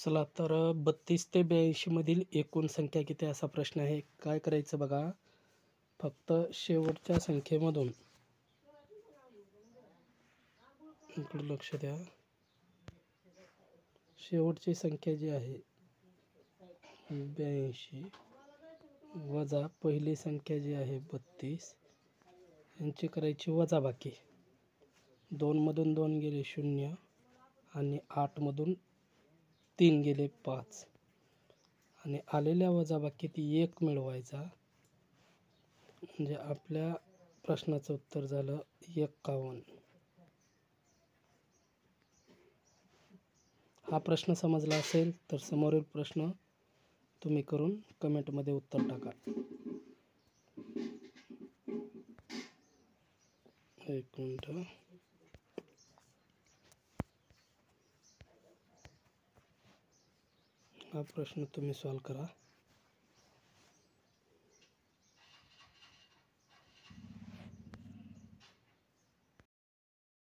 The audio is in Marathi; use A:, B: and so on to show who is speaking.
A: चला तर 32 ते 82 मधील एकूण संख्या किती असा प्रश्न आहे. काय करायचं बघा, फक्त शेवटच्या संख्येमधून इकडे लक्ष द्या. शेवटची संख्या जी आहे 82 वजा पहिली संख्या जी आहे 32 यांची करायची वजाबाकी. 2 मधून 2 गेले 0 आणि 8 मधून 3 गेले 5 आणि आलेल्या वजाबाकीत 1 मिळवायचा. म्हणजे आपल्या प्रश्नाचं उत्तर झालं 51. हा प्रश्न समजला असेल तर समोरील प्रश्न तुम्ही करून कमेंटमध्ये उत्तर टाका. एक मिनिट. हा प्रश्न तुम्ही सॉल्व करा.